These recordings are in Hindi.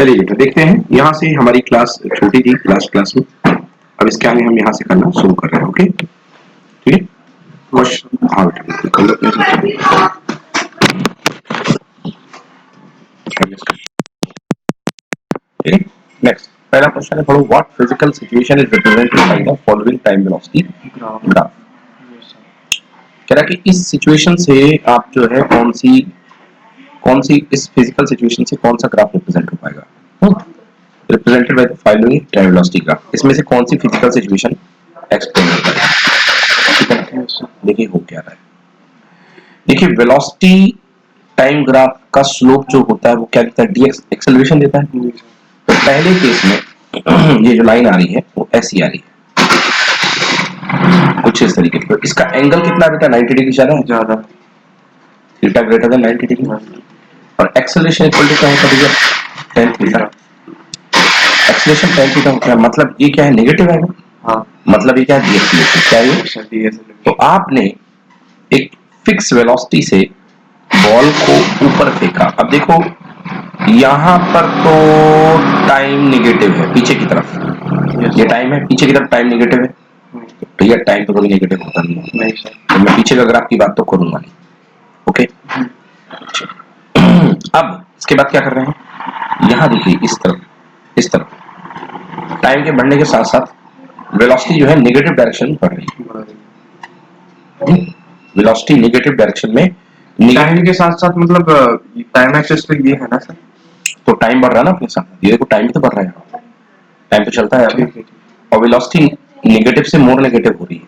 चलिए बेटा देखते हैं, यहाँ से हमारी क्लास छोटी थी क्लास में, अब इसके आगे हम यहाँ से करना शुरू कर रहे हैं। ओके ठीक है, क्वेश्चन हाँ बेटा कर लो ठीक है। नेक्स्ट पहला क्वेश्चन है, पढ़ो what physical situation is represented by the following time velocity graph. कह रहा है कि इस सिचुएशन से आप जो है कौन सी इस फिजिकल सिचुएशन से कौन सा ग्राफ रिप्रेजेंट हो पाएगा, represented by the following time velocity graph. इसमें से कौन सी फिजिकल सिचुएशन एक्सप्लेन हो पाएगा। देखिए हो क्या रहा है, देखिए वेलोसिटी टाइम ग्राफ का स्लोप जो होता है वो क्या देता है, डी एक्सेलरेशन देता है। तो पहले केस में ये जो लाइन आ रही है वो ऐसी आ रही है कुछ इस तरीके से, इसका एंगल कितना बेटा 90 डिग्री ज्यादा, थीटा ग्रेटर देन 90 डिग्री, और एक्सेलरेशन इक्वल टू क्या होता है भैया, tan theta. Acceleration tan theta होता है, मतलब ये क्या है, नेगेटिव है। हाँ, मतलब ये क्या है, डीएक्सेलरेशन। क्या ये, तो आपने एक फिक्स वेलोसिटी से बॉल को ऊपर फेंका। अब देखो यहां पर तो टाइम नेगेटिव है पीछे की तरफ, ये टाइम है पीछे की तरफ, टाइम नेगेटिव है। तो ये टाइम तो कभी नेगेटिव होता नहीं है, तो मैं पीछे का ग्राफ की बात तो करूंगा नहीं। ओके अब इसके बाद क्या कर रहे हैं, यहां देखिए इस तरफ टाइम के बढ़ने के साथ साथ वेलोसिटी जो है नेगेटिव डायरेक्शन में बढ़ रही है। वेलोसिटी नेगेटिव डायरेक्शन में, टाइम के साथ साथ मतलब टाइम एक्सेस तो ये है ना सर, तो टाइम बढ़ रहा है ना अपने साथ, ये देखो टाइम भी तो बढ़ रहा है, टाइम तो चलता है अभी, और वेलोसिटी नेगेटिव से मोर नेगेटिव हो रही है,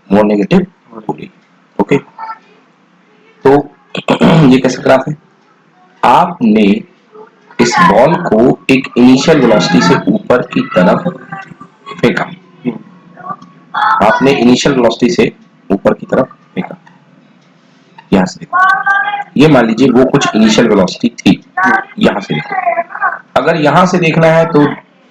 मोर नेगेटिव हो रही है। ओके तो ये कैसे ग्राफ है, आपने इस बॉल को एक इनिशियल वेलोसिटी से ऊपर की तरफ फेंका, आपने इनिशियल वेलोसिटी से ऊपर की तरफ फेंका, यहां से देखो, ये मान लीजिए वो कुछ इनिशियल वेलोसिटी थी, यहां से देखो। अगर यहां से देखना है तो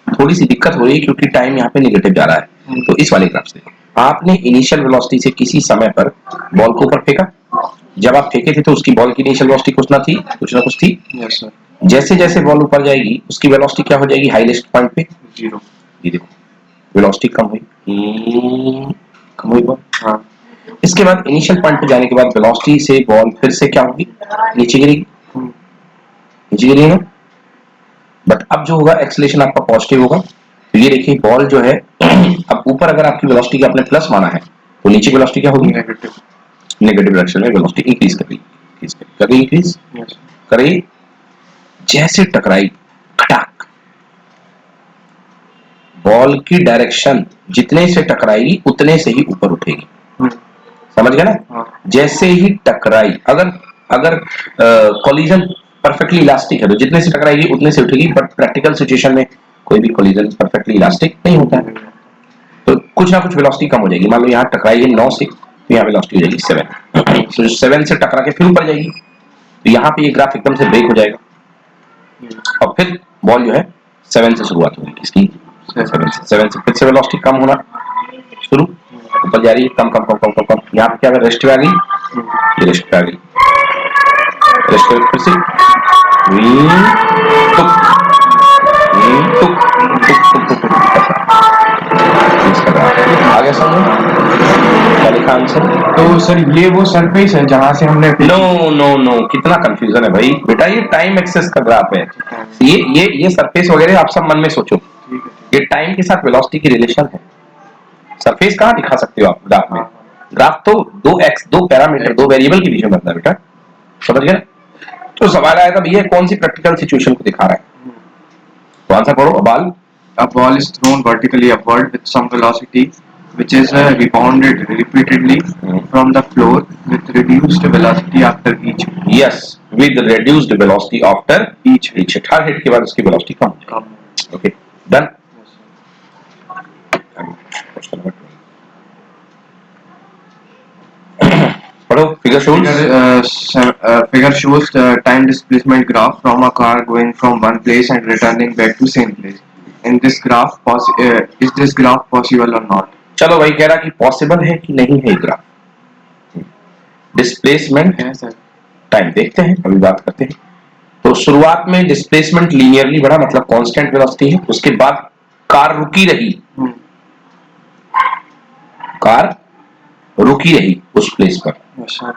थोड़ी सी दिक्कत हो रही है क्योंकि टाइम यहाँ पे नेगेटिव जा रहा है। तो इस वाले ग्राफ से आपने इनिशियल वेलोसिटी से किसी समय पर बॉल को ऊपर फेंका, जब आप फेंके थे तो उसकी बॉल की इनिशियल वेलोसिटी कुछ ना कुछ थी। Yes sir. जैसे जैसे बॉल ऊपर जाएगी उसकी वेलोसिटी क्या हो जाएगी, हाईएस्ट पॉइंट पे जीरो। ये देखो वेलोसिटी कम हुई बॉल। हाँ, इसके बाद इनिशियल पॉइंट पे जाने के बाद वेलोसिटी से बॉल फिर से क्या होगी, नीचे गिरेगी ना। बट अब जो होगा एक्सेलरेशन आपका पॉजिटिव होगा। तो ये देखिए बॉल जो है अब ऊपर अगर आपकी वेलोसिटी का आपने प्लस माना है तो नीचे वेलोसिटी क्या होगी, नेगेटिव डायरेक्शन में वेलोसिटी इंक्रीज करेगी, जैसे टकराई खटाक, बॉल की डायरेक्शन जितने से टकराएगी उतने से ही ऊपर उठेगी। समझ गए ना। जैसे ही टकराई, अगर कोलिजन परफेक्टली इलास्टिक है तो जितने से टकराएगी उतने से उठेगी, बट प्रैक्टिकल सिचुएशन में कोई भी कोलिजन परफेक्टली इलास्टिक नहीं होता है, तो कुछ ना कुछ वेलोसिटी कम हो जाएगी। मान लो यहाँ टकराई है 9 से, तो यहाँ वेलोसिटी हो जाएगी 7, तो 7 से टकरा के फिर ऊपर जाएगी, तो यहाँ पे ये ग्राफ एकदम से ब्रेक हो जाएगा, और फिर बॉल जो है 7 से शुरुआत होगी, किसकी 7 से फिर से वेलोसिटी कम होना शुरू, ऊपर जा रही है, कम, यहाँ पे क्या रेस्ट पे आ गई, ये रेस्ट पे आ गई, रेस्ट पे फिर से आगे समझो क्या लिखा आंसर। तो सर ये वो सरफेस है जहां से हमने नो कितना कंफ्यूजन है भाई बेटा, ये टाइम एक्सेस का ग्राफ है, ये सरफेस वगैरह आप सब मन में सोचो, ये टाइम के साथ वेलोसिटी की रिलेशन है। सरफेस कहाँ दिखा सकते हो आप ग्राफ में, ग्राफ तो दो पैरामीटर दो वेरिएबल के बीच में बनता है बेटा, समझ गए। तो सवाल आया था भैया कौन सी प्रैक्टिकल सिचुएशन को दिखा रहा है, तो आंसर पढ़ो। A ball is thrown vertically upward with some velocity which is rebounded repeatedly from the floor with reduced velocity after each hit. Yes, with reduced velocity after each hit. Her hit के बाद उसकी वेलोसिटी कम हो जाएगी। Okay done. पढ़ो figure shows the time displacement graph from a car going from one place and returning back to same place. In this graph, is this graph possible or not? चलो भाई कह रहा कि पॉसिबल है कि नहीं है ग्राफ, डिस्प्लेसमेंट है सर, टाइम देखते हैं अभी बात करते हैं। तो तो शुरुआत में डिस्प्लेसमेंट लीनियरली बढ़ा, मतलब कांस्टेंट वेलोसिटी है, उसके बाद कार रुकी रही, कार रुकी रही उस प्लेस पर, yes sir,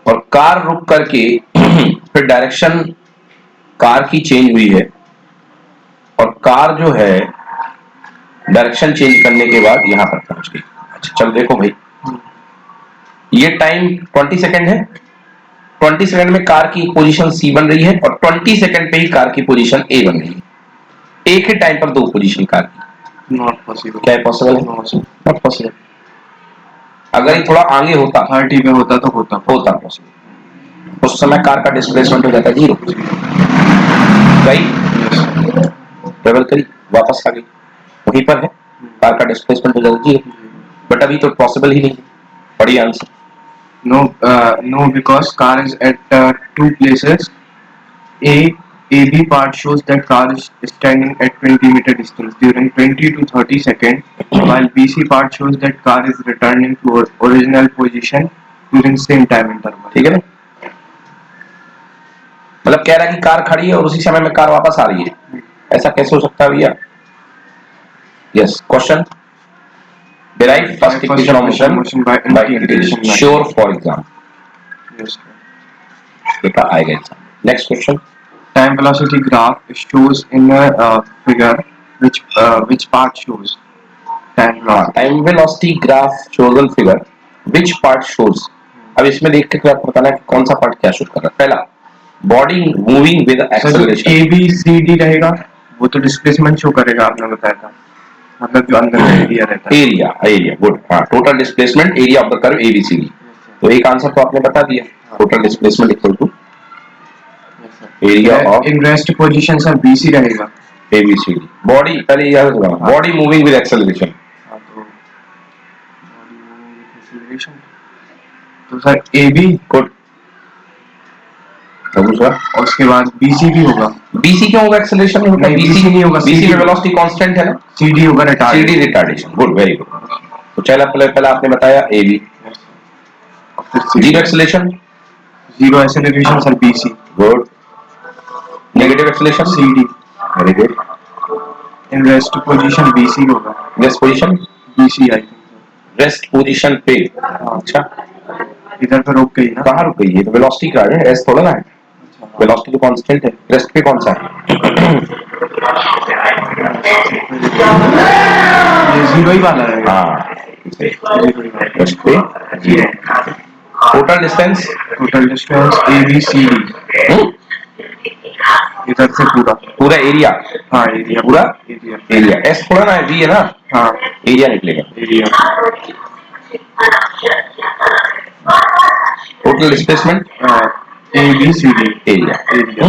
और कार रुक करके फिर डायरेक्शन कार की चेंज हुई है, और कार जो है डायरेक्शन चेंज करने के बाद यहां पर पहुंच गई। अच्छा चल देखो भाई, ये टाइम 20 सेकंड है, 20 सेकंड में कार की पोजीशन सी बन रही है, और 20 सेकंड पे ही कार की पोजीशन ए बन रही है। एक ही टाइम पर दो पोजीशन कार की, not possible, क्या पॉसिबल है? no sir, not possible. अगर ये थोड़ा आगे होता 30 पे होता तो होता पॉसिबल, उस समय कार का डिस्प्लेसमेंट हो जाता 0, गई yes sir, ट्रेवल करी वापस आ गई, वहीं पर है, कार का डिस्प्लेसमेंट हो जाता 0, बट अभी तो पॉसिबल ही नहीं है। बड़ी answer no no because car is at two places. AB part shows that car is standing at 20-meter distance during 20 to 30 seconds, while BC part shows that car is returning to original position during same time interval. ठीक है ना, मतलब कह रहा है कि कार खड़ी है और उसी समय में कार वापस आ रही है, ऐसा कैसे हो सकता है भैया? Yes, question derive first equation of motion by by integration. integration, sure for exam, Yes, sir. बेटा आएगा exam. Next question, Time velocity graph shows in a figure which part shows time velocity. Time velocity graph shown in figure which part shows. अब इसमें देख के आपको बताना है कि कौन सा पार्ट क्या शो कर रहा है। पहला, body moving with acceleration, A B C D रहेगा वो तो डिस्प्लेसमेंट शो करेगा, आपने बताया था, मतलब जो अंदर का एरिया रहता है। एरिया एरिया गुड, हाँ, total displacement area of the curve ABCD. तो एक आंसर तो आपने बता दिया, total displacement equal to area of in rest position sir BC रहेगा। एबीसीडी। बॉडी पहले याद रखना, बॉडी मूविंग विद एक्सेलरेशन, हाँ, तो body moving with acceleration, तो सर ए बी गुड। दूसरा, और उसके बाद बीसी भी होगा। बीसी क्यों होगा? एक्सेलरेशन में होगा, नहीं, बीसी BC नहीं होगा, बीसी CD में वेलोसिटी कांस्टेंट है ना, सीडी होगा retard. CD retardation, good, very good. तो चला पहले आपने बताया एबी, और फिर zero acceleration, zero acceleration sir BC, good. Negative acceleration, CD. Very good. In rest position BC होगा, rest position, BC I think. Rest position पे, अच्छा इधर तो रुक गई ना, कहाँ रुक गई? ये तो वेलोसिटी का है, रेस्ट थोड़ा ना है, वेलोसिटी तो कांस्टेंट है, रेस्ट पे कौन सा है? ये जीरो ही वाला है। हाँ, जीरो ही वाला। रेस्ट पे zero. Total distance, total distance A B C D, इधर से पूरा पूरा एरिया, हाँ एरिया पूरा एरिया एरिया, एस थोड़ा ना है, बी है ना, हाँ एरिया निकलेगा। Area. Total displacement A B C D area, area.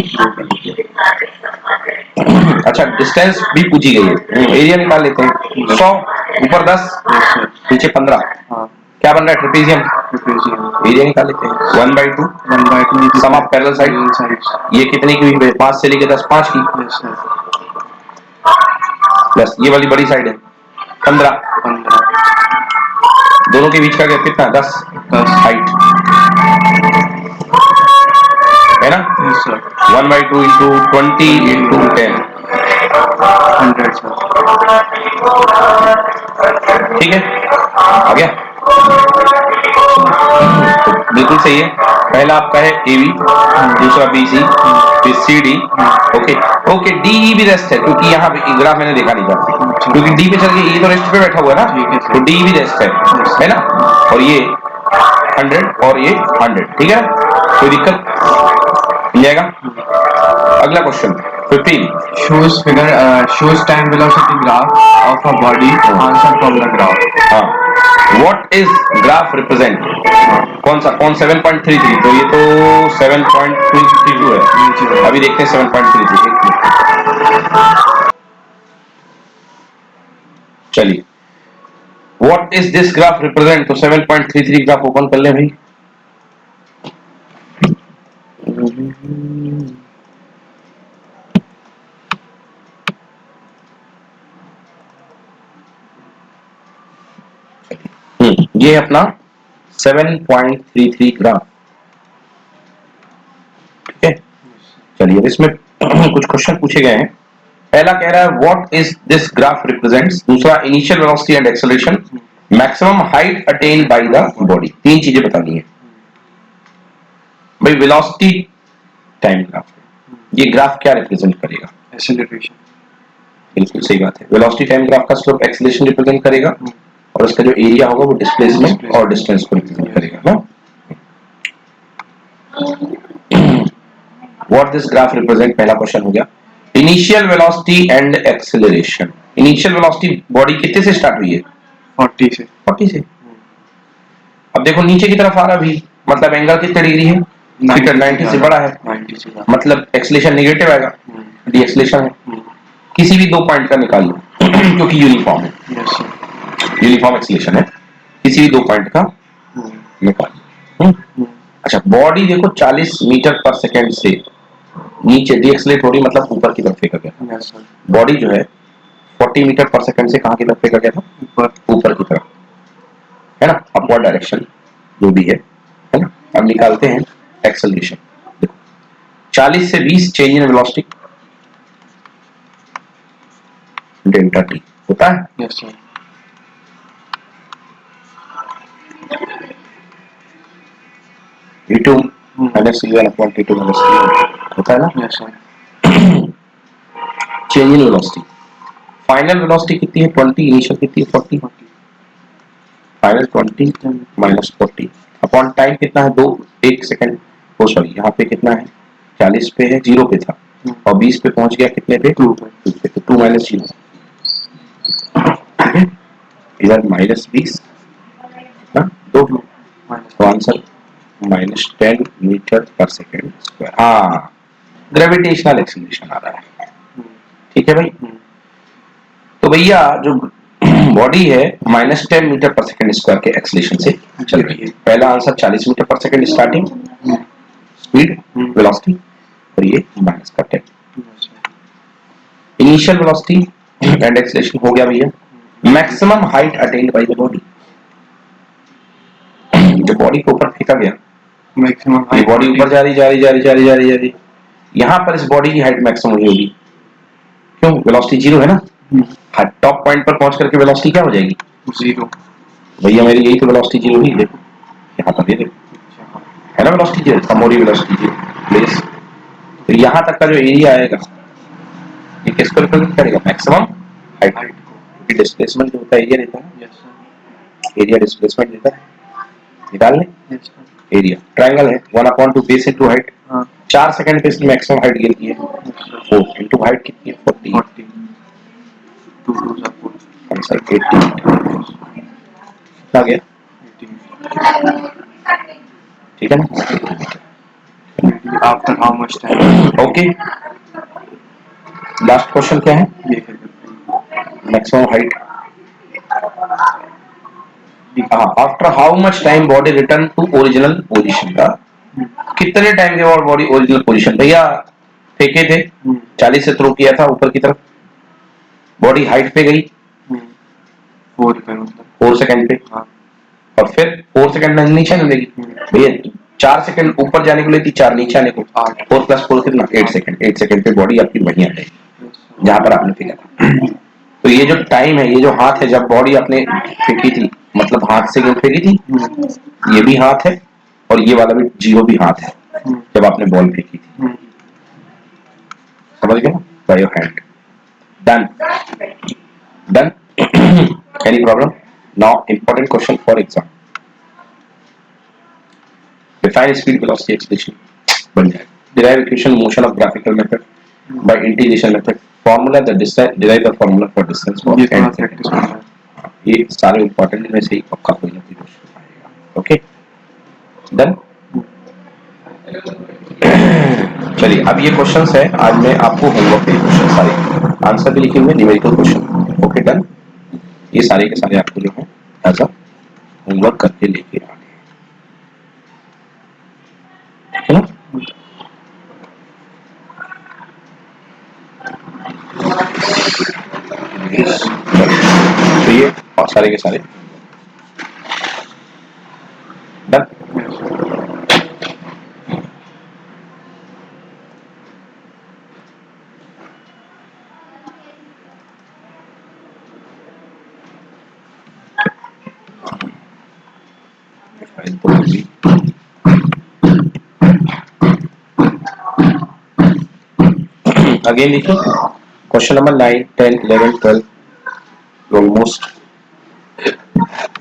अच्छा डिस्टेंस भी पूछी गई है, एरिया निकाल लेते हैं। 100 ऊपर 10 नीचे 15, हाँ क्या बन रहा है? ट्रेपेजियम, एरिया निकाल लेते हैं। 1/2 1/2 सम ऑफ पैरेलल साइड, ये कितने की हुई? 5 से लेके 10, 5 की, प्लस ये वाली बड़ी साइड है 15, 15 दोनों के बीच का गैप कितना? 10 हाइट है ना, 1/2 इंटू 20 इंटू 10, 100 सर। ठीक है, आ गया, तो बिल्कुल सही है। पहला आपका है एबी, दूसरा बीसी, फिर सीडी, ओके ओके। डीई भी रेस्ट है, क्योंकि यहाँ पे ग्राफ मैंने देखा नहीं था, क्योंकि डी पे चल के ये तो रेस्ट पे बैठा हुआ है ना, तो डी भी रेस्ट है ना, और ये 100 और ये 100, ठीक है, कोई दिक्कत मिल जाएगा। अगला question 15 shows time velocity graph of a body, answer from the graph। हाँ, व्हाट इज ग्राफ रिप्रेजेंट, कौन सा? कौन? 7.33, तो ये तो 7.262 है, अभी देखते हैं 7.33। चलिए, what is this graph represent, तो 7.33 ग्राफ ओपन कर ले भाई। ये अपना 7.33 ग्राम, ठीक है। चलिए, इसमें कुछ क्वेश्चन पूछे गए हैं। पहला कह रहा है what is this graph represents, दूसरा initial velocity and acceleration, maximum height attained by the body. तीन चीजें बतानी है भाई। वेलोसिटी टाइम ग्राफ, ये ग्राफ क्या रिप्रेजेंट करेगा? एक्सेलरेशन। बिल्कुल सही बात है। वेलोसिटी टाइम ग्राफ का स्लोप एक्सेलरेशन रिप्रेजेंट करेगा और उसका जो एरिया होगा वो डिस्प्लेसमेंट और डिस्टेंस को रिप्रेजेंट करेगा ना। व्हाट दिस ग्राफ रिप्रेजेंट, पहला क्वेश्चन हो गया। Initial velocity and acceleration, initial velocity body कितने से स्टार्ट हुई है? 40 से। 40 से। अब देखो नीचे की तरफ आ रहा भी, मतलब एंगल कितने डिग्री है? 90 से बड़ा है, 90 से बड़ा। मतलब एक्सेलरेशन नेगेटिव आएगा, डी एक्सेलरेशन है। किसी भी दो पॉइंट का निकाल लो क्योंकि यूनिफॉर्म है, यस सर। यूनिफॉर्म एक्सेलरेशन है, किसी भी दो पॉइंट का निकाल लो। अच्छा, बॉडी देखो 40 मीटर पर सेकंड से नीचे डीएक्सलेट हो रही, मतलब ऊपर की तरफ फेंका गया। Yes sir. बॉडी जो है 40 मीटर पर सेकंड से कहां की तरफ फेंका गया था? ऊपर की तरफ, है ना, अपवर्ड डायरेक्शन जो भी है ना। अब निकालते हैं एक्सेलरेशन। देखो 40 से 20 change in velocity delta T होता है। Yes sir. v2 minus c1 upon t2 minus c1 होता है ना। Yes sir. Change in velocity, final velocity कितनी है? 20, इनिशियल कितनी है? 40, फाइनल 20 माइनस 40 अपॉन टाइम कितना है? 1 सेकंड। ओ सॉरी, यहाँ पे कितना है? 40 पे है, 0 पे था और 20 पे पहुंच गया कितने पे? 2 पे। तो 2 माइनस 0, इधर माइनस 20 ना, 2, तो आंसर माइनस 10 मीटर पर सेकेंड स्क्वायर। हाँ, ग्रेविटेशनल एक्सेलरेशन आ रहा है। ठीक है भाई। तो भैया जो बॉडी है माइनस 10 मीटर पर सेकेंड स्क्वायर के एक्सेलरेशन से चल रही है। पहला आंसर 40 मीटर पर सेकेंड स्टार्टिंग स्पीड वेलोसिटी, और ये माइनस का 10। इनिशियल वेलोसिटी एंड एक्सेलरेशन हो गया भैया। Maximum height attained by the body, जो बॉडी को ऊपर फेंका गया, मैक्सिमम ये बॉडी ऊपर जा रही, यहाँ पर इस बॉडी की हाइट मैक्सिमम हुई होगी। क्यों? वेलोसिटी 0 है ना। टॉप पॉइंट पर पहुंच करके वेलोसिटी क्या हो जाएगी? 0। भैया मेरी यही तो वेलोसिटी 0 हुई, देखो यहाँ पर, ये देखो है ना वेलोसिटी 0, कम हो रही वेलोसिटी 0 प्लेस। तो यहाँ तक का जो एरिया आएगा ये किसको रिप्रेजेंट करेगा? मैक्सिमम हाइट को, क्योंकि डिस्प्लेसमेंट जो होता है एरिया देता है। Yes sir. एरिया डिस्प्लेसमेंट देता है, निकाल लें। Yes sir. एरिया ट्रायंगल है 1/2 बेस इनटू हाइट। 4 सेकंड पे इसकी मैक्सिमम हाइट गेन की है, 4 इनटू हाइट कितनी है? 40, 2 2 जा 4, आंसर 80 आ गया। 18। ठीक है ना। After how much time? Okay, last question क्या है? ये है maximum height. After how much time body return to original position का, कितने टाइम के बाद बॉडी ओरिजिनल पोजीशन? भैया फेंके थे 40 से थ्रो किया था ऊपर की तरफ, बॉडी हाइट पे गई 4 सेकंड पे, और फिर 4 सेकंड नीचे आने लगी। भैया 4 सेकंड ऊपर जाने को लेती, 4 नीचे आने को, 4 प्लस 4 कितना? 8 सेकंड। 8 सेकंड पे बॉडी आपकी वहीं आ जाएगी जहां पर आपने फेंका था। तो ये जो टाइम है, ये जो हाथ है, जब बॉडी आपने फेंकी थी, मतलब हाथ से फेंकी थी, ये भी हाथ है और ये वाला भी 0 भी हाथ है जब आपने बॉल फेंकी थी। समझ गए ना? By your hand. Done done. Any problem? Now important question for exam, define speed velocity expression बन जाए। Derive equation motion of graphical method by integration method, formula the derive the formula for distance for and second. ये सारे इंपॉर्टेंट में से ही पक्का कोई ना कोई क्वेश्चन आएगा। Okay done. चलिए, अब ये क्वेश्चंस है, आज मैं आपको होमवर्क के क्वेश्चन सारे आंसर भी लिखे हुए न्यूमेरिकल क्वेश्चन। Okay done. ये सारे के सारे आपको जो है एज अ होमवर्क करके लेके आने हैं, ठीक है ना। तो ये सारे के सारे डन। इनपुट होगी। अगेन देखिए क्वेश्चन नंबर 9, 10, 11, 12 ऑलमोस्ट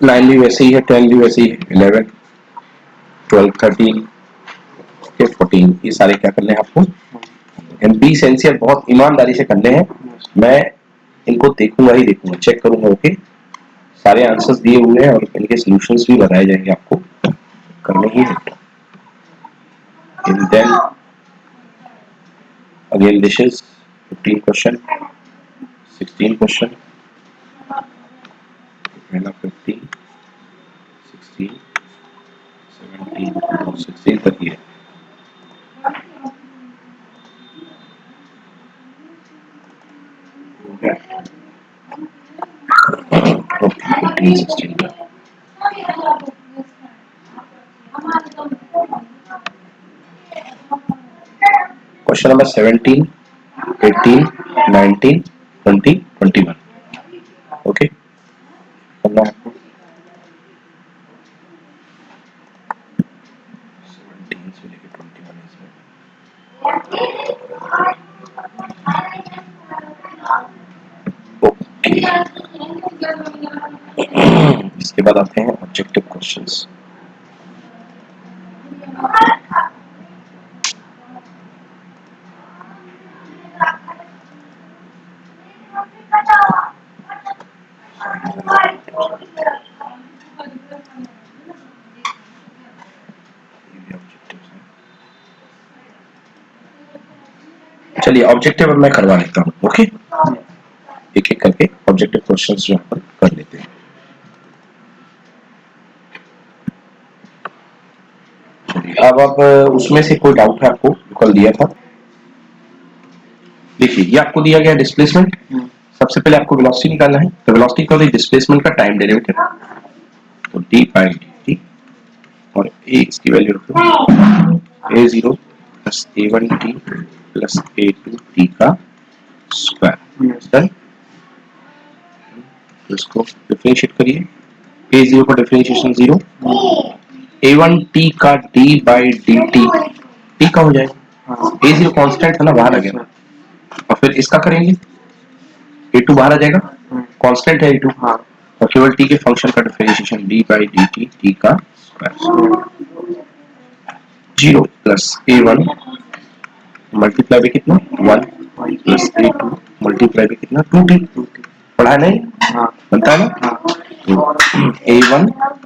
9 भी वैसे ही है, 10 भी वैसे ही है, 11, 12, 13, 14 ये सारे क्या करने हैं आपको एमपी सेंसियर बहुत ईमानदारी से करने हैं। मैं इनको देखूंगा ही देखूंगा, चेक करूंगा। ओके, सारे आंसर्स दिए हुए हैं और इनके सॉल्यूशंस भी बताए जाएंगे आपको, करने ही है। And then again this is 15 question, 16 question, 15, 16, 17, 16 तक ही है। Okay, 15, 16 question number 17, 18, 19, 20, 21। ओके, करना है आपको 17 से लेकर 21 इसमें। ओके, इसके बाद आते हैं ऑब्जेक्टिव क्वेश्चंस। चलिए ऑब्जेक्टिव अब मैं करवा लेता हूँ। ओके, एक एक करके ऑब्जेक्टिव क्वेश्चंस जो अपन कर लेते हैं। अब उसमें से कोई डाउट है आपको जो कल दिया था? देखिए ये आपको दिया गया डिस्प्लेसमेंट, सबसे पहले आपको वेलोसिटी निकालना है। तो वेलोसिटी का डिस्प्लेसमेंट का टाइम डेरिवेटिव, तो डी बाई डी और ए इसकी वैल्यू रखो a0 plus a1t plus a2t का स्क्वायर। इसको डिफरेंशिएट करिए, a0 का डिफरेंशिएशन 0, a1t का d बाई डी टी का हो जाएगा। a0 कांस्टेंट है ना, बाहर आ गया। और फिर इसका करेंगे, a2 बाहर आ जाएगा, कांस्टेंट है a2, हाँ, और केवल t के फंक्शन का differentiation d by D T का square. 0 plus a1 multiply by कितना 1 प्लस a2 मल्टीप्लाई बाई कितना 2t। पढ़ा नहीं? हाँ, बनता है ना? तो a1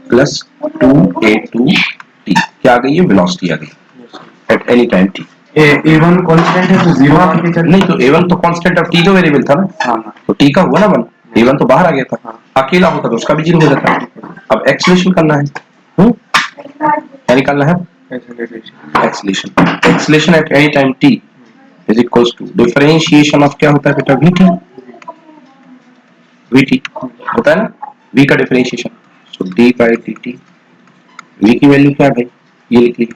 प्लस 2a2t क्या आ गई है? वेलोसिटी आ गई eight any time t। a1 constant है तो 0 आगे चल नहीं, तो a1 तो कांस्टेंट अब t तो वेरिएबल था ना, हाँ, तो t का हुआ ना 1, a1 तो बाहर आ गया था, अकेला होता तो उसका भी 0 हो जाता। अब एक्सेलरेशन करना है, क्या निकालना है? Acceleration at any time t is equals to differentiation of क्या होता है बेटा? vt होता है ना, v का differentiation, so d by dt। v की वैल्यू क्या है भाई? ये लिख लीजिए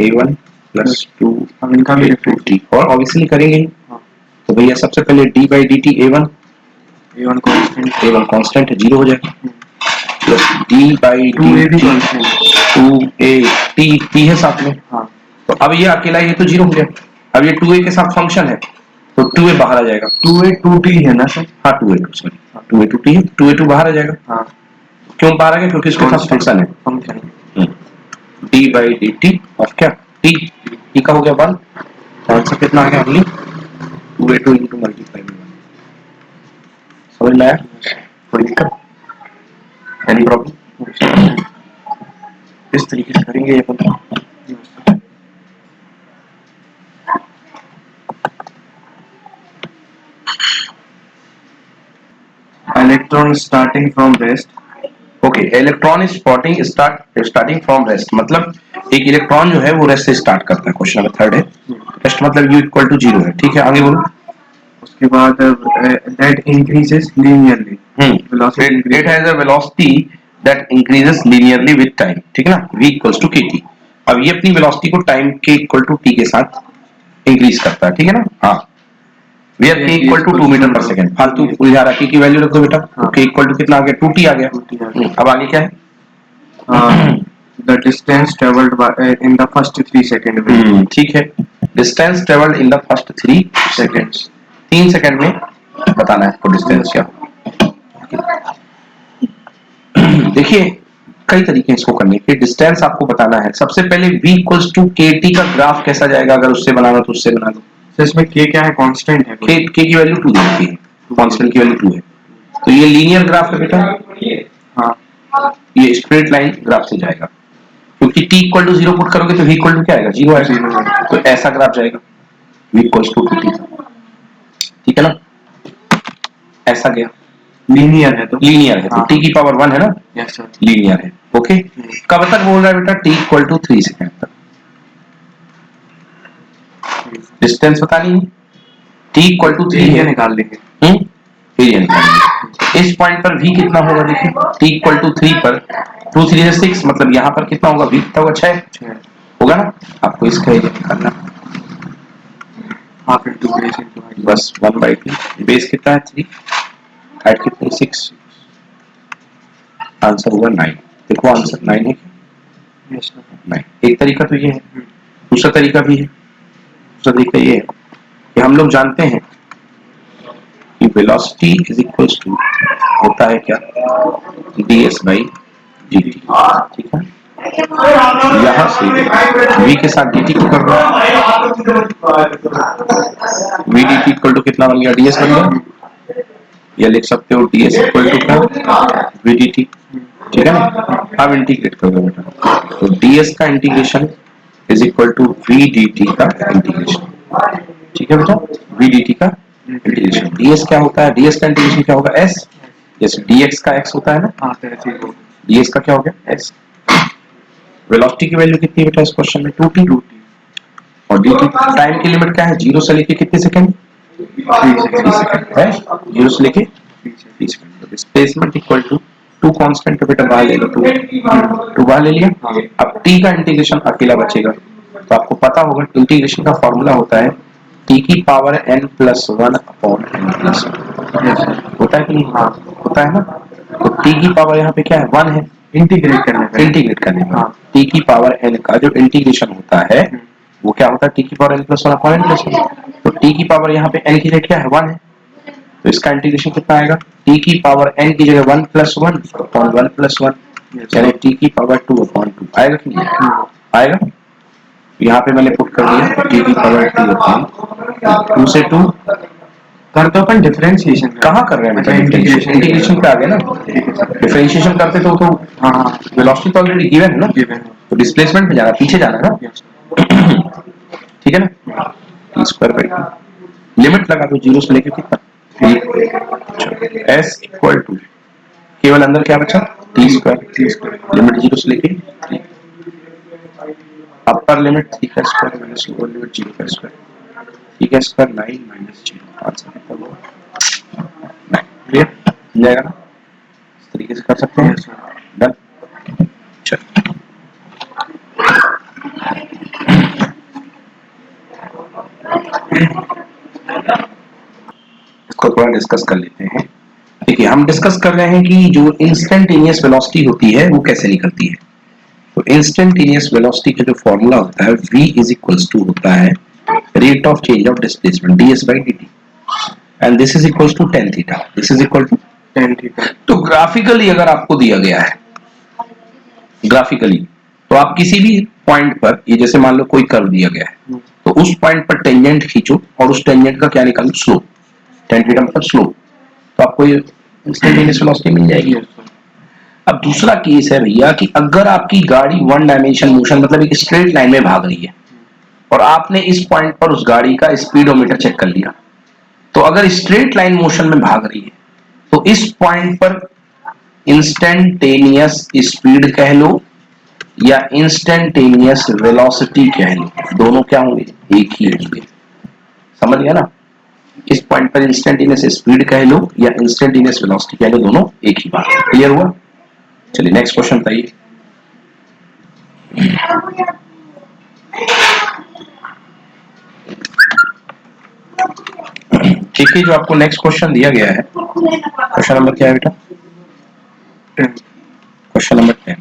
a1 प्लस 2 a2t, और ऑब्वियसली करेंगे तो भैया सबसे पहले d by dt a1 constant है, 0 हो जाएगा, plus d by 2a t है साथ में, हाँ, तो अब ये अकेला ये तो 0 हो गया। अब ये 2a के साथ फंक्शन है तो 2a बाहर आ जाएगा, 2a 2t है ना सर? हाँ 2a2, सॉरी 2a 2t है, 2a2 बाहर आ जाएगा। हाँ, क्यों बाहर आ गया? क्योंकि इसके साथ फंक्शन है d बाई dt ऑफ क्या t का हो गया 1, आंसर कितना आ गया? अगली 2a2 इनटू मल्टीप्लाई बाई 1। समझ में आया? कोई दिक्कत? Any problem? इस तरीके से करेंगे ये अपन। Electron starting from rest. Okay, electron starting from rest, मतलब एक इलेक्ट्रॉन जो है वो रेस्ट से स्टार्ट करता है। क्वेश्चन नंबर 3 है, रेस्ट मतलब u इक्वल टू 0 है, ठीक है, आगे बोलो। उसके बाद that increases linearly, it has a velocity that increases linearly with time, ठीक है ना, v इक्वल्स टू kt। अब ये अपनी वेलोसिटी को टाइम के इक्वल टू t के साथ इंक्रीज करता है, ठीक है ना। हाँ, where k equal to 2 metre per second, फालतू उलझा रहा, k की वैल्यू रख दो बेटा, k इक्वल टू कितना आ गया? 2t आ गया। अब आगे क्या है? the distance traveled by, in the first 3 seconds में. ठीक है, distance travelled in the first 3 seconds, 3 second में बताना है आपको डिस्टेंस क्या. देखिए कई तरीके इसको करने के. डिस्टेंस आपको बताना है, सबसे पहले v इक्वल्स टू kt का ग्राफ कैसा जाएगा, अगर उससे बनाना तो उससे बना दो. तो इसमें k क्या है, कांस्टेंट है. k की वैल्यू 2 दे रखी है, कांस्टेंट की वैल्यू 2 है, तो ये लीनियर ग्राफ है बेटा. हाँ, ये स्ट्रेट लाइन ग्राफ से जाएगा, क्योंकि t इक्वल टू 0 पुट करोगे तो v इक्वल टू क्या आएगा, 0 आएगा, तो ऐसा ग्राफ जाएगा v इक्वल्स टू kt. ठीक है ना, ऐसा गया. लीनियर है तो लीनियर है तो t की पावर 1 है ना. Yes sir. लीनियर है. ओके, कब तक बोल रहा है बेटा, t इक्वल टू 3 सेकंड तक. डिस्टेंस बतानी है, t इक्वल टू 3 एरिया है, निकाल लेंगे. एरिया निकालेंगे. इस पॉइंट पर v कितना होगा, देखिए t इक्वल टू 3 पर 2 3 से 6, मतलब यहाँ पर कितना होगा, v कितना होगा, 6 होगा ना. आपको इसका एरिया निकालना, half into base into height. बस 1/2. बेस कितना है 3, हाइट कितनी 6, आंसर हुआ 9. देखो आंसर 9 है क्या, यस सर. 9. एक तरीका तो ये है, दूसरा तरीका भी है. दूसरा तरीका ये है कि हम लोग जानते हैं कि वेलोसिटी इज इक्वल्स टू होता है क्या, ds बाई dt. ठीक है, यहाँ से v के साथ dt को कर दो, v dt इक्वल टू कितना बन गया, ds बन गया. या लिख सकते हो ds इक्वल टू क्या, v dt. ठीक है ना, अब इंटीग्रेट कर दो बेटा, तो ds का integration is equal to v dt का इंटीग्रेशन. ठीक है बेटा, v dt का इंटीग्रेशन. ds क्या होता है, ds का इंटीग्रेशन क्या होगा, s. जैसे dx का x होता है ना, हाँ तो ऐसे ही होगा. ds का क्या हो गया, s. वेलोसिटी की वैल्यू कितनी है बेटा इस क्वेश्चन में, 2t. और dt टाइम की लिमिट क्या है, 0 से लेके कितने सेकंड, 3 सेकंड है, 0 से लेके 3 second. Displacement equal to 2 constant का बेटा बाहर ले लो, 2 बाहर ले लिया. अब t का इंटीग्रेशन अकेला बचेगा, तो आपको पता होगा इंटीग्रेशन का फॉर्मूला होता है t की power n plus 1 upon n plus 1. होता है कि नहीं, हाँ होता है ना. तो t की पावर यहाँ पे क्या है, 1 है. इंटीग्रेट करने का. इंटीग्रेट करने का हाँ. t की पावर n का जो इंटीग्रेशन होता है वो क्या होता है, t की power n plus 1 upon n plus 1. तो t की पावर यहाँ पे n की रेट क्या है, 1 है, तो इसका इंटीग्रेशन कितना आएगा, t की पावर n की जगह 1 प्लस 1 अपॉन 1 प्लस 1, यानी t की पावर 2 अपॉन 2 आएगा कि नहीं आएगा. यहाँ पे मैंने पुट कर दिया t की पावर 2 अपॉन 2 से 2. कर तो अपन डिफरेंशिएशन कहाँ कर रहे हैं बेटा, इंटीग्रेशन पे आ गए ना. डिफरेंशिएशन करते तो हाँ वेलोसिटी तो ऑलरेडी गिवन है ना, गिवन है. तो डिस्प्लेसमेंट में जाना, पीछे जाना है ना. ठीक है ना, t स्क्वायर बाई लिमिट लगा दो 0 से लेके कितना, s इक्वल टू केवल अंदर क्या बचा, t स्क्वायर, लिमिट 0 से लेके 3, अपर लिमिट 3 का स्क्वायर माइनस लोअर लिमिट 0 का स्क्वायर, 3 का स्क्वायर 9 माइनस 0. आंसर कितना होगा, 9. क्लियर मिल जाएगा ना, इस तरीके से कर सकते हैं. डन. चलो इसको थोड़ा डिस्कस कर लेते हैं. देखिए हम डिस्कस कर रहे हैं कि जो इंस्टेंटेनियस वेलोसिटी होती है वो कैसे निकलती है. तो इंस्टेंटेनियस वेलोसिटी का जो फॉर्मूला होता है v इज इक्वल्स टू होता है rate of change of displacement ds by dt, and this is equals to tan theta. This is equal to tan theta. तो ग्राफिकली अगर आपको दिया गया है, ग्राफिकली, तो आप किसी भी पॉइंट पर, ये जैसे मान लो कोई कर्व दिया गया है, तो उस पॉइंट पर टेंजेंट खींचो और उस टेंजेंट का क्या निकालो, स्लोप. tan थीटा मतलब स्लोप, तो आपको ये इंस्टेंटेनियस वेलोसिटी मिल जाएगी. अब दूसरा केस है भैया कि अगर आपकी गाड़ी 1 डायमेंशन मोशन मतलब एक स्ट्रेट लाइन में भाग रही है और आपने इस पॉइंट पर उस गाड़ी का स्पीडोमीटर चेक कर लिया, तो अगर स्ट्रेट लाइन मोशन में भाग रही है तो इस पॉइंट पर इंस्टेंटेनियस स्पीड कह लो या इंस्टेंटेनियस वेलोसिटी कह लो, दोनों क्या होंगे, एक ही होंगे. समझ गया ना, इस पॉइंट पर इंस्टेंटेनियस स्पीड कह लो या इंस्टेंटेनियस वेलोसिटी कह लो, दोनों एक ही बात. क्लियर हुआ. चलिए नेक्स्ट क्वेश्चन बताइए. ठीक है, जो आपको नेक्स्ट क्वेश्चन दिया गया है, क्वेश्चन नंबर क्या है बेटा, 10. Question number 10.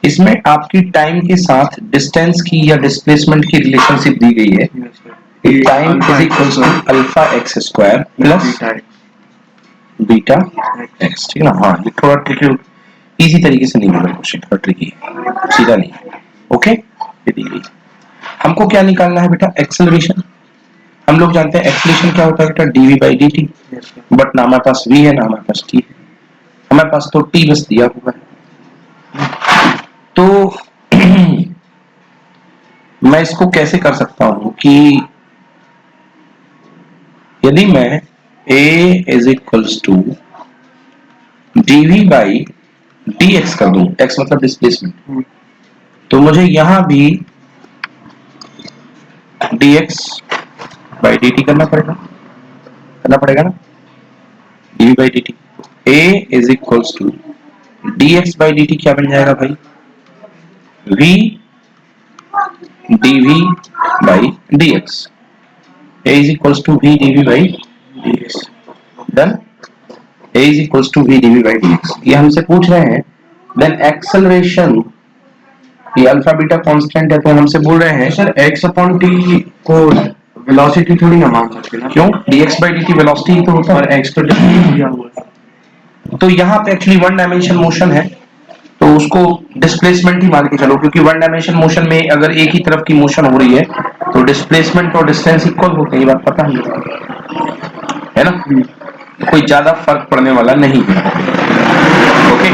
इसमें आपकी टाइम के साथ डिस्टेंस की या डिस्प्लेसमेंट की रिलेशनशिप दी गई है। Time is equal to alpha X square plus beta X, ठीक है ना। हाँ, ये थोड़ा ट्रिकी, इजी तरीके से नहीं होगा क्वेश्चन, थोड़ा ट्रिकी है, सीधा नहीं है। ओके, ये दी गई। हमको क्या निकालना है बेटा, एक्सेलरेशन। हम लोग जानते हैं एक्सेलरेशन क्या होता है बेटा, DV by D T, but ना हमारे पास v है ना हमारे पास t है, हमारे पास तो t बस दिया हुआ है। तो मैं इसको कैसे कर सकता हूं कि यदि मैं a is equals to DV by D X कर दूं, x मतलब डिस्प्लेसमेंट, तो मुझे यहां भी dx बाई dt करना पड़ेगा ना, dv by dt। a is equals to dx by dt क्या बन जाएगा भाई, v dv by dx। a is equals to v dv by dx, done. a is equals to v dv by dx, ये हमसे पूछ रहे हैं। देन एक्सेलरेशन, ये अल्फा बीटा कांस्टेंट है, तो हमसे बोल रहे हैं सर x अपॉन t को वेलोसिटी थोड़ी ना मान सकते ना, क्यों, dx बाई dt वेलोसिटी ही तो होता है, और x तो डिस्टेंस दिया हुआ है। तो यहाँ पे एक्चुअली वन डायमेंशन मोशन है, तो उसको डिस्प्लेसमेंट ही मान के चलो, क्योंकि वन डायमेंशन मोशन में अगर एक ही तरफ की मोशन हो रही है तो डिस्प्लेसमेंट और डिस्टेंस इक्वल होते हैं, ये बात पता है ना, कोई ज्यादा फर्क पड़ने वाला नहीं है। ओके,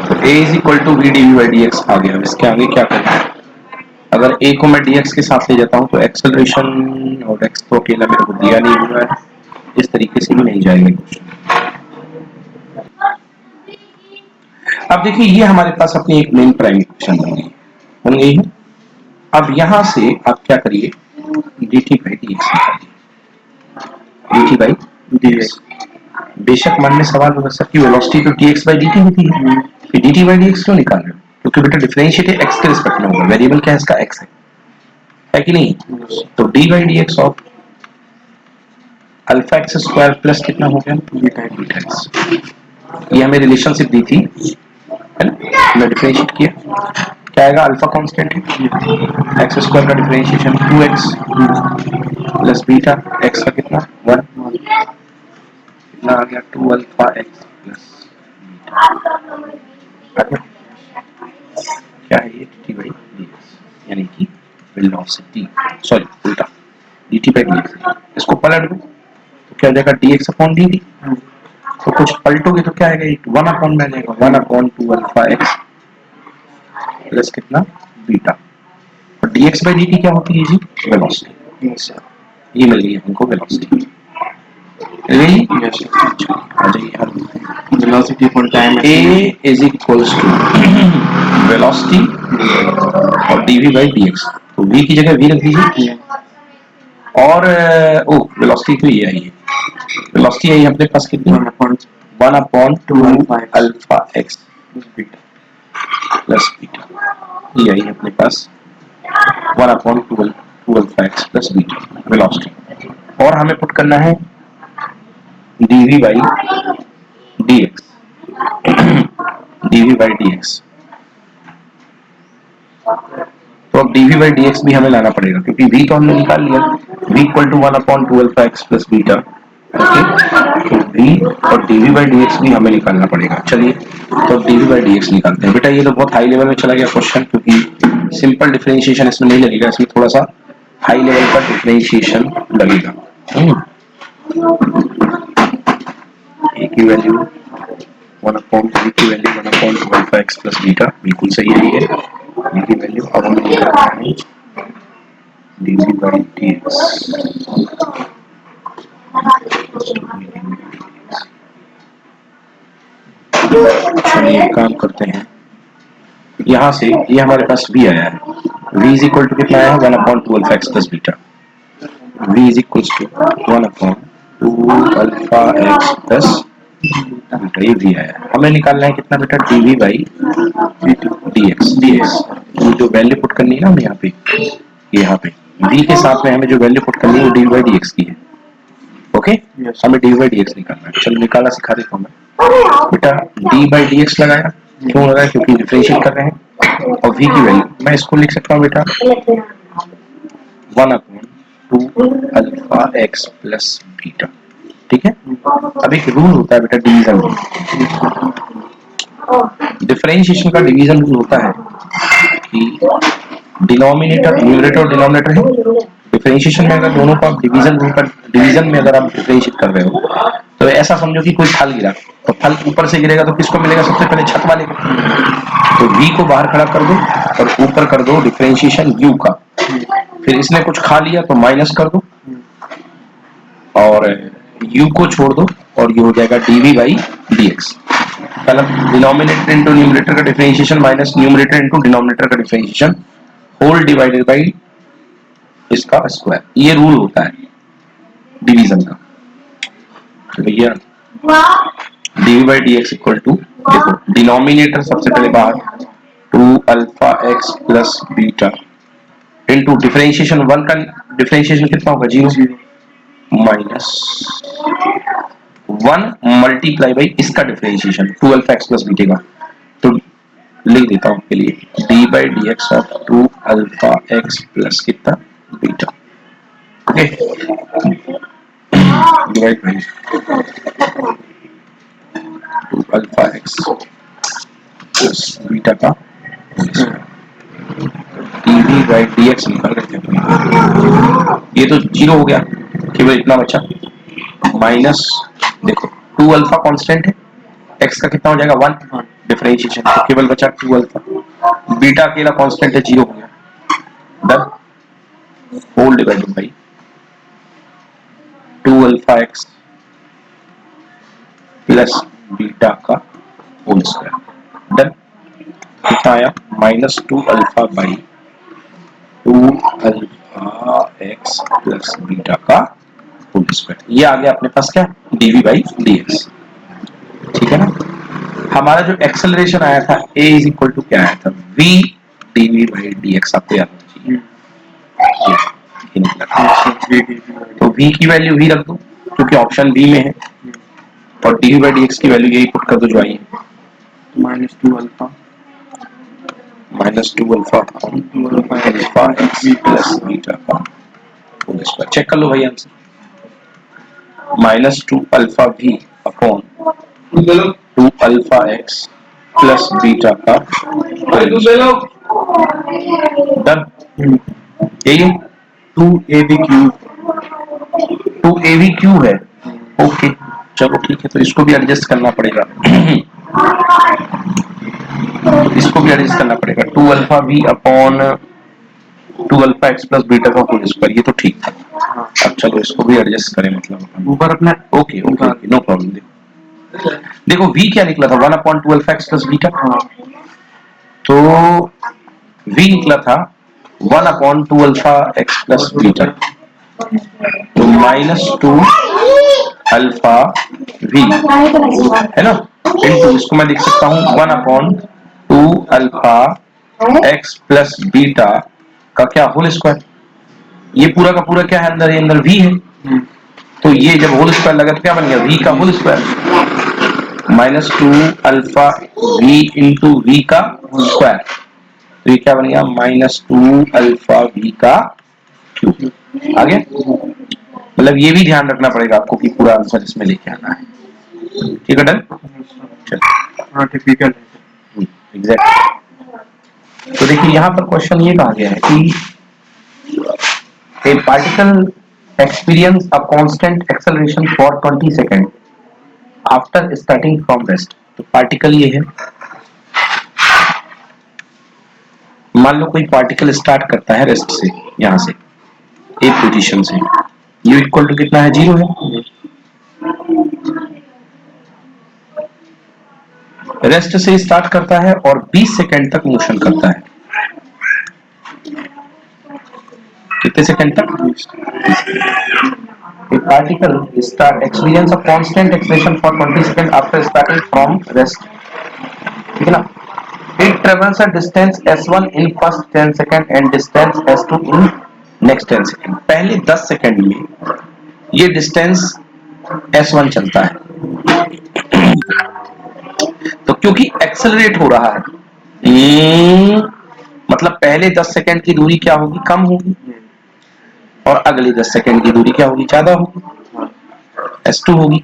तो a is equal to V D V by D X आ गया। इसके आगे क्या करना, अगर a को मैं dx के साथ ले जाता हूं तो एक्सेलरेशन, और x तो अकेला मेरे को दिया नहीं हुआ है, इस तरीके से भी नहीं जाएगा क्वेश्चन। अब देखिए, ये हमारे पास अपनी एक मेन प्राइम इक्वेशन बन गई है। अब यहां से आप क्या करिए, dt बाई dx निकालिए, dt बाई dx। बेशक मन में सवाल होगा सर की वेलोसिटी तो dx बाई dt होती है, फिर dt बाई dx क्यों निकाल रहे हो, क्योंकि बेटा डिफरेंशिएट x के रिस्पेक्ट में होगा, वेरिएबल क्या है इसका, x है कि नहीं। तो d by dx of alpha X square plus कितना हो गया, बीटा एक्स। ये हमें रिलेशनशिप दी थी, है ना, हमने डिफरेंशिएट किया, क्या आएगा, अल्फा कांस्टेंट है, एक्स स्क्वायर का differentiation 2x plus beta x का कितना 1, कितना आ गया 2 अल्फा एक्स प्लस बीटा, क्या है ये, dt बाई dx, यानी कि वेलोसिटी, सॉरी उल्टा, dt बाई dx। इसको पलट दो तो क्या हो जाएगा, dx अपॉन dt, तो कुछ पलटोगे तो क्या आएगा, 1 अपॉन में आ जाएगा, 1 अपॉन 2 अल्फा एक्स प्लस कितना बीटा, और dx बाई dt क्या होती है जी, वेलोसिटी। ये मिल गई हमको वेलोसिटी, really? आ जाइए हल करते हैं। Velocity upon time a is equals to velocity और dv बाई dx, तो v की जगह v रख दीजिए, और ओ वेलोसिटी तो ये आई है, वेलोसिटी आई अपने पास कितनी, 1 upon 2 alpha X plus beta, ये आई अपने पास 1 upon 2 alpha X plus beta velocity, और हमें पुट करना है dv by dx, dv by dx। तो अब dv बाई dx भी हमें लाना पड़ेगा, क्योंकि v तो हमने निकाल लिया, v equal to 1 upon 2 alpha X plus beta. Okay, तो v और dv बाई dx भी हमें निकालना पड़ेगा। चलिए, तो dv बाई dx निकालते हैं। बेटा ये तो बहुत हाई लेवल में चला गया क्वेश्चन, क्योंकि सिंपल डिफरेंशिएशन इसमें नहीं लगेगा, इसमें थोड़ा सा हाई लेवल का डिफरेंशिएशन लगेगा। a की वैल्यू 1 अपॉन 3 की value 1 upon 2 alpha X plus beta, बिल्कुल सही है ये b की वैल्यू। अब हम लिख रहे हैं dv बाई dx, चलिए काम करते हैं, यहाँ से ये हमारे पास v आया है, v इज इक्वल टू कितना आया है, 1 upon 2 alpha X plus beta, v is equal to 1 upon 2 alpha X plus beta, ये v आया है। हमें निकालना है कितना बेटा, dv बाई dx, ये जो वैल्यू पुट करनी है ना हमें यहाँ पे v के साथ में हमें जो वैल्यू पुट करनी है वो dv बाई dx की है। ओके, हमें dv बाई dx निकालना है। चलो निकाला सिखा देता हूँ मैं बेटा, d बाई dx लगाया, क्यों हो रहा है? क्योंकि डिफरेंशिएट कर रहे हैं। और v की वैल्यू मैं इसको लिख सकता हूँ बेटा 1/2 अल्फा x प्लस बीटा। ठीक है। अब एक रूल होता है बेटा डिवीजन रूल। डिफरेंशिएशन का डिवीजन रूल होता है कि डिनोमिनेटर न्यूमरेटर और डिनोमिनेटर है। डिफरेंशिएशन में अगर दोनों को आप डिवीजन में अगर आप डिफरेंशिएट कर रहे हो तो ऐसा समझो कि कोई फल गिरा, तो फल ऊपर से गिरेगा तो किसको मिलेगा? सबसे पहले छत वाले को। तो v को बाहर खड़ा कर दो और ऊपर कर दो डिफरेंशिएशन u का। फिर इसने कुछ खा लिया तो माइनस कर दो और u को छोड़ दो और ये हो जाएगा dv बाई dx। मतलब डिनोमिनेटर इंटू न्यूमरेटर का differentiation minus numerator into denominator का डिफरेंशिएशन होल डिवाइडेड बाई इसका स्क्वायर। ये रूल होता है डिवीजन का। तो भैया dv by dx equal to, देखो डिनोमिनेटर सबसे पहले बाहर 2 alpha x plus beta into differentiation 1 का डिफरेंशिएशन कितना होगा? 0 माइनस 1 मल्टीप्लाई बाई इसका differentiation 2 alpha x plus beta का। तो लिख देता हूं आपके लिए D by D X of 2 alpha x plus कितना? Beta. Okay, divide by 2 alpha x plus beta का dv बाई dx निकाल रहे थे। ये तो 0 हो गया, केवल इतना बचा माइनस, देखो 2 अल्फा कांस्टेंट है, x का कितना हो जाएगा? 1 डिफरेंशिएशन, तो केवल बचा 2 अल्फा। बीटा अकेला कांस्टेंट है, 0 हो गया। Done. Whole divided by 2 alpha x plus beta का होल स्क्वायर। डन। कितना आया? Minus 2 alpha by 2 alpha x plus beta का होल स्क्वायर। ये आ गया अपने पास क्या? dv by dx। ठीक है ना। हमारा जो एक्सेलरेशन आया था a इज इक्वल टू क्या आया था? v dv by dx। आपको याद होना चाहिए ये निकला था। तो v की वैल्यू v रख दो क्योंकि ऑप्शन बी में है, और dv बाई dx की वैल्यू यही पुट कर दो जो आई है, minus 2 alpha alpha x plus beta का होल स्क्वायर। चेक कर लो भाई answer. Minus 2 alpha v upon 2 alpha x plus beta का डन। यही है 2ab क्यूब है। ओके चलो ठीक है, तो इसको भी एडजस्ट करना पड़ेगा। तो इसको भी एडजस्ट करना पड़ेगा 2 alpha v upon 2 alpha x plus beta का होल स्क्वायर। ये तो ठीक था। अब चलो इसको भी एडजस्ट करें, मतलब ऊपर अपना ओके ओके नो प्रॉब्लम। देखो v क्या निकला था? 1 upon 2 alpha x plus beta. तो v निकला था 1 upon 2 alpha x plus beta, तो माइनस 2 अल्फा v है ना, इनटू इसको मैं लिख सकता हूँ 1 upon 2 alpha x plus beta का क्या? Whole square. ये पूरा का पूरा क्या है? अंदर, ये अंदर v है, तो ये जब होल स्क्वायर लगा तो क्या बन गया? v का whole square minus 2 alpha v into v का स्क्वायर। तो ये क्या बन गया? माइनस 2 अल्फा v का क्यूब। आ गया? मतलब ये भी ध्यान रखना पड़ेगा आपको कि पूरा आंसर इसमें लेके आना है। ठीक है डन। हाँ टिपिकल एग्जैक्ट। तो देखिए यहाँ पर क्वेश्चन ये कहा गया है कि a particle experience a constant acceleration for 20 seconds after starting from rest। तो पार्टिकल ये है, मान लो कोई पार्टिकल स्टार्ट करता है रेस्ट से, यहां से एक पोजीशन से, u इक्वल टू कितना है? 0 है। रेस्ट से स्टार्ट करता है और 20 सेकंड तक मोशन करता है। कितने सेकंड तक? A particle start experience a constant acceleration for 20 seconds after starting from rest। ठीक है ना। It travels a distance s1 in first 10 second and distance s2 in next 10 second। पहले 10 सेकंड में ये डिस्टेंस s1 चलता है। तो क्योंकि एक्सेलरेट हो रहा है। मतलब पहले 10 सेकंड की दूरी क्या होगी, कम होगी, और अगली 10 सेकंड की दूरी क्या होगी, ज्यादा होगी, s2 होगी।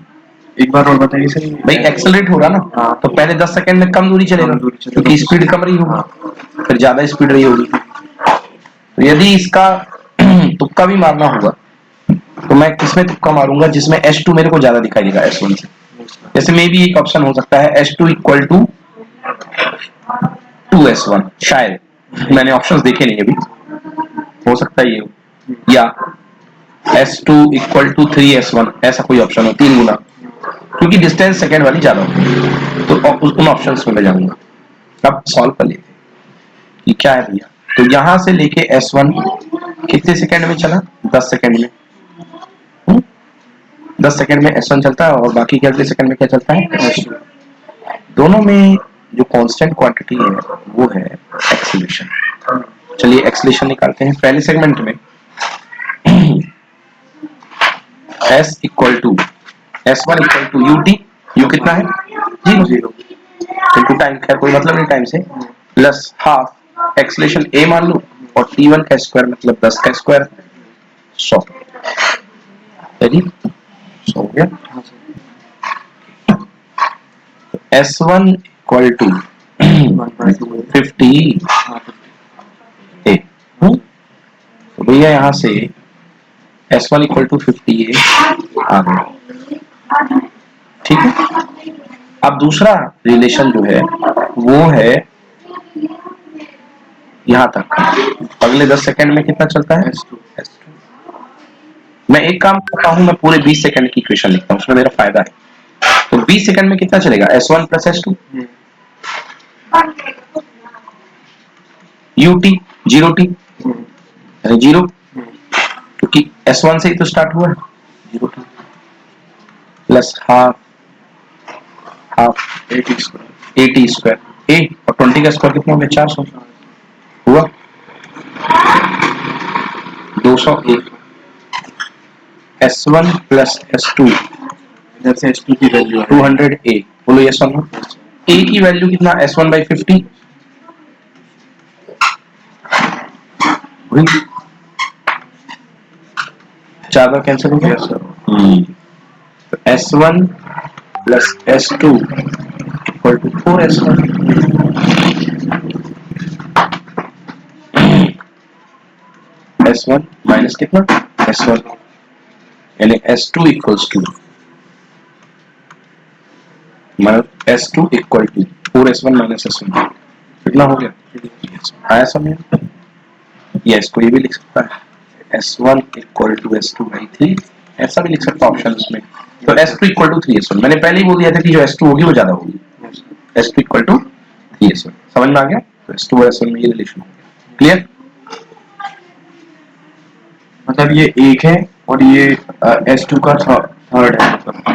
एक बार और बताइए सर। भाई एक्सेलरेट हो रहा ना, हाँ। तो पहले 10 सेकंड में कम दूरी चलेगा, कम दूरी चलेगा। क्योंकि स्पीड कम रही होगी, फिर ज्यादा स्पीड रही होगी। तो यदि इसका तुक्का भी मारना होगा तो मैं किसमें तुक्का मारूंगा, जिसमें s2 मेरे को ज्यादा दिखाई देगा s1 से। जैसे मे भी एक ऑप्शन हो सकता है s2 इक्वल टू 2s1, शायद, मैंने ऑप्शंस देखे नहीं अभी, हो सकता है ये हो, या s2 इक्वल टू 3s1, ऐसा कोई ऑप्शन हो, 3 गुना, क्योंकि डिस्टेंस सेकंड वाली ज्यादा होगी, तो उन ऑप्शंस में मैं जाऊंगा। अब सॉल्व कर लेते हैं कि क्या है भैया। तो यहां से लेके s1 कितने सेकंड में चला, 10 सेकंड में। 10 सेकंड में s1 चलता है, और बाकी के अगले सेकंड में क्या चलता है, s2। दोनों में जो कांस्टेंट क्वांटिटी है वो है एक्सीलरेशन। चलिए एक्सीलरेशन निकालते हैं। पहले सेगमेंट में s equal to s1 equal to ut, u कितना है, 0 इनटू टाइम, खैर कोई मतलब नहीं टाइम से, प्लस हाफ एक्सीलरेशन a मान लो, और t1 का स्क्वायर मतलब 10 का स्क्वायर, 100। चलिए 100 हो गया। s1 equal to 50 a। तो भैया यहाँ से s1 इक्वल टू 50 a आ गया, ठीक है। अब दूसरा रिलेशन जो है वो है यहां तक, अगले 10 सेकंड में कितना चलता है, s2। मैं एक काम करता हूं, मैं पूरे 20 सेकंड की इक्वेशन लिखता हूं, उसमें मेरा फायदा है। तो 20 सेकंड में कितना चलेगा, s1 plus s2, ut 0t, 0, क्योंकि s1 से ही तो स्टार्ट हुआ है, 0t, plus half half 80 square a, और 20 का स्क्वायर कितना हो गया, 400 हुआ, 201। s1 प्लस s2, इधर से s2 की वैल्यू 200 a, बोलो यस और नो। a की वैल्यू कितना, s1 बाई 50, चार बार कैंसिल हो गया सर। तो s1 plus s2 equal to 4s1। s1 minus कितना, s1, यानी s2 equals to s2 equal to 4s1 minus s1, कितना हो गया, आया समझ। या इसको ये भी लिख सकता है s1 equal to s2 by 3, ऐसा भी लिख सकता है ऑप्शन में। तो s2 इक्वल टू 3s1, मैंने पहले ही बोल दिया था कि जो s2 होगी वो ज्यादा होगी, s2 इक्वल टू 3s1, समझ में आ गया। तो s2 और s1 में ये रिलेशन हो गया, क्लियर। मतलब ये एक है और ये s2 का थर्ड है, मतलब